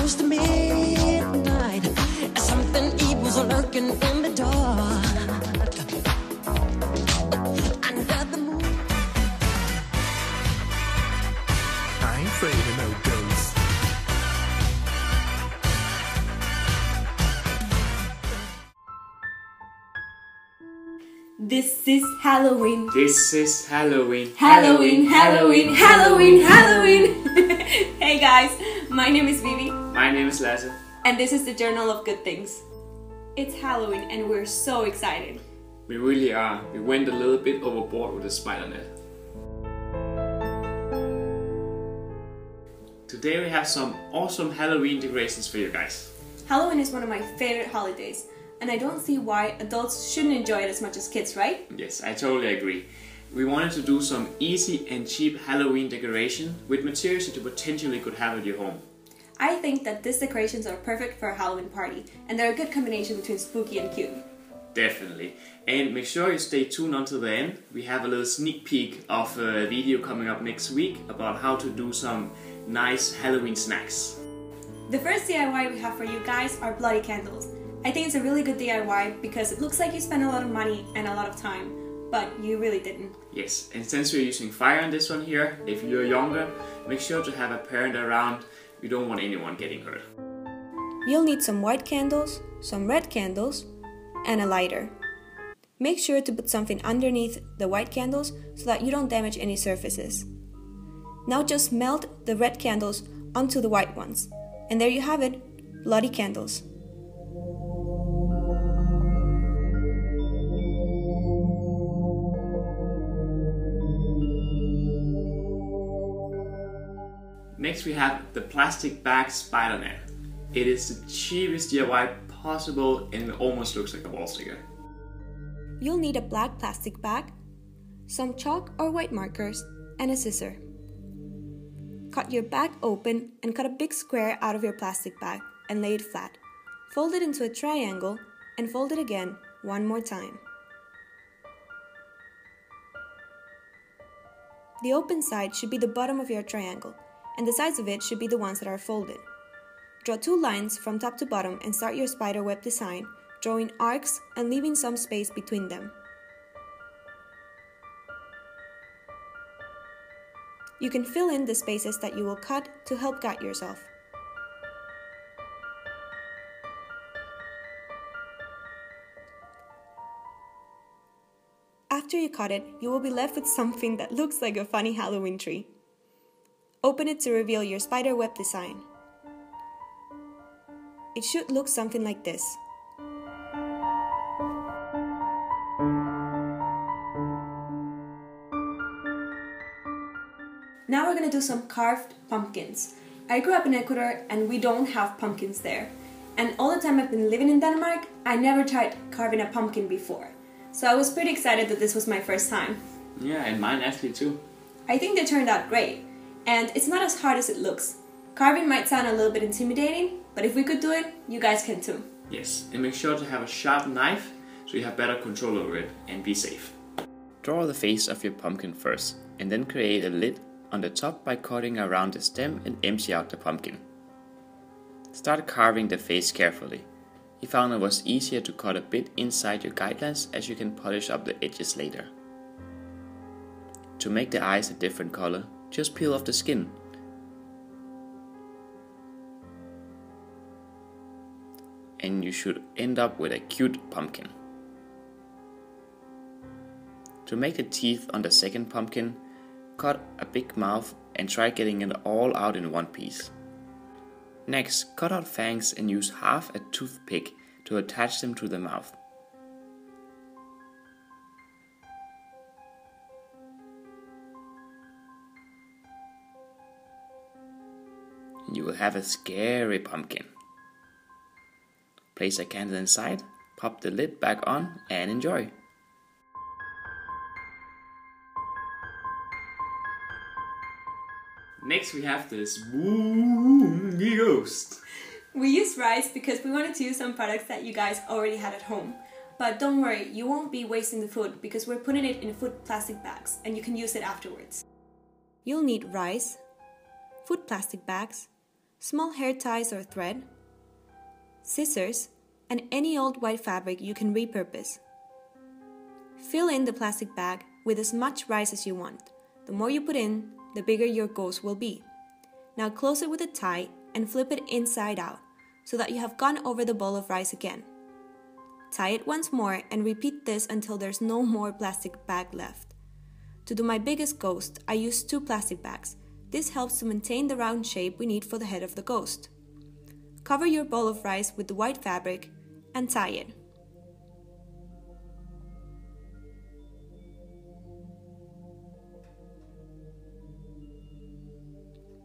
close to midnight. Something evil's lurking in the dark. Under the moon. I ain't afraid of no ghosts. This is Halloween. This is Halloween. Halloween, Halloween, Halloween, Halloween. Hey guys, my name is Vivi. My name is Lasse. And this is the Journal of Good Things. It's Halloween and we're so excited. We really are. We went a little bit overboard with the spider net. Today we have some awesome Halloween decorations for you guys. Halloween is one of my favorite holidays, and I don't see why adults shouldn't enjoy it as much as kids, right? Yes, I totally agree. We wanted to do some easy and cheap Halloween decoration with materials that you potentially could have at your home. I think that these decorations are perfect for a Halloween party, and they're a good combination between spooky and cute. Definitely. And make sure you stay tuned until the end. We have a little sneak peek of a video coming up next week about how to do some nice Halloween snacks. The first DIY we have for you guys are bloody candles. I think it's a really good DIY because it looks like you spent a lot of money and a lot of time, but you really didn't. Yes, and since we're using fire on this one here, if you're younger, make sure to have a parent around. You don't want anyone getting hurt. You'll need some white candles, some red candles, and a lighter. Make sure to put something underneath the white candles so that you don't damage any surfaces. Now just melt the red candles onto the white ones. And there you have it, bloody candles. Next we have the plastic bag spider net. It is the cheapest DIY possible and it almost looks like a wall sticker. You'll need a black plastic bag, some chalk or white markers, and a scissor. Cut your bag open and cut a big square out of your plastic bag and lay it flat. Fold it into a triangle and fold it again one more time. The open side should be the bottom of your triangle, and the sides of it should be the ones that are folded. Draw 2 lines from top to bottom and start your spider web design, drawing arcs and leaving some space between them. You can fill in the spaces that you will cut to help guide yourself. After you cut it, you will be left with something that looks like a funny Halloween tree. Open it to reveal your spider web design. It should look something like this. Now we're going to do some carved pumpkins. I grew up in Ecuador and we don't have pumpkins there. And all the time I've been living in Denmark, I never tried carving a pumpkin before. So I was pretty excited that this was my first time. Yeah, and mine actually too. I think they turned out great. And it's not as hard as it looks. Carving might sound a little bit intimidating, but if we could do it, you guys can too. Yes, and make sure to have a sharp knife so you have better control over it and be safe. Draw the face of your pumpkin first, and then create a lid on the top by cutting around the stem and empty out the pumpkin. Start carving the face carefully. I found it was easier to cut a bit inside your guidelines as you can polish up the edges later. To make the eyes a different color, just peel off the skin. And you should end up with a cute pumpkin. To make the teeth on the second pumpkin, cut a big mouth and try getting it all out in one piece. Next, cut out fangs and use half a toothpick to attach them to the mouth. You will have a scary pumpkin. Place a candle inside, pop the lid back on and enjoy. Next we have this spooky ghost. We used rice because we wanted to use some products that you guys already had at home. But don't worry, you won't be wasting the food because we're putting it in food plastic bags and you can use it afterwards. You'll need rice, food plastic bags, small hair ties or thread, scissors, and any old white fabric you can repurpose. Fill in the plastic bag with as much rice as you want. The more you put in, the bigger your ghost will be. Now close it with a tie and flip it inside out so that you have gone over the bowl of rice again. Tie it once more and repeat this until there's no more plastic bag left. To do my biggest ghost, I used 2 plastic bags. This helps to maintain the round shape we need for the head of the ghost. Cover your bowl of rice with the white fabric and tie it.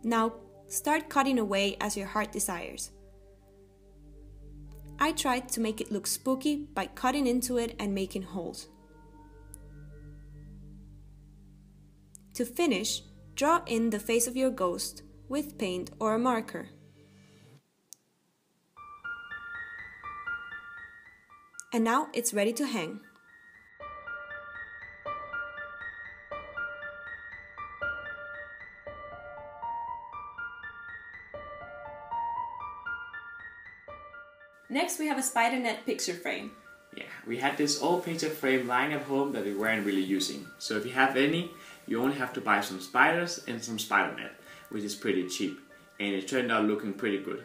Now, start cutting away as your heart desires. I tried to make it look spooky by cutting into it and making holes. To finish, draw in the face of your ghost with paint or a marker. And now it's ready to hang. Next we have a spider net picture frame. Yeah, we had this old picture frame lying at home that we weren't really using. So if you have any, you only have to buy some spiders and some spider net, which is pretty cheap. And it turned out looking pretty good.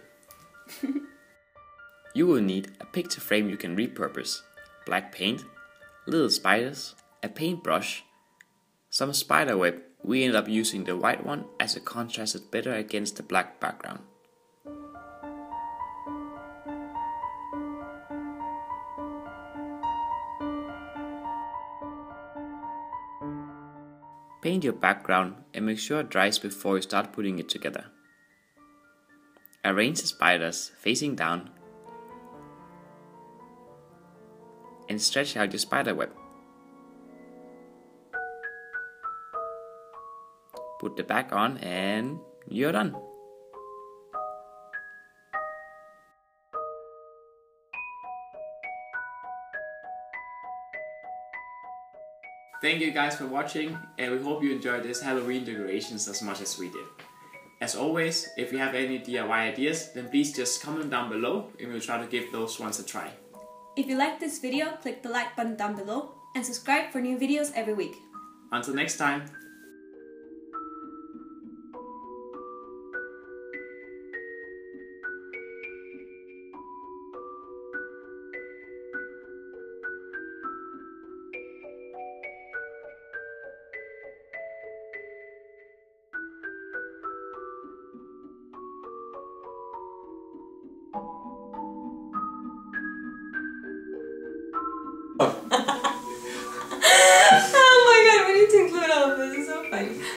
You will need a picture frame you can repurpose, black paint, little spiders, a paintbrush, some spider web. We ended up using the white one as it contrasted better against the black background. Paint your background and make sure it dries before you start putting it together. Arrange the spiders facing down and stretch out your spider web. Put the back on and you're done. Thank you guys for watching, and we hope you enjoyed this Halloween decorations as much as we did. As always, if you have any DIY ideas, then please just comment down below and we'll try to give those ones a try. If you liked this video, click the like button down below and subscribe for new videos every week. Until next time! Oh my god, we need to include all of this, it's so funny.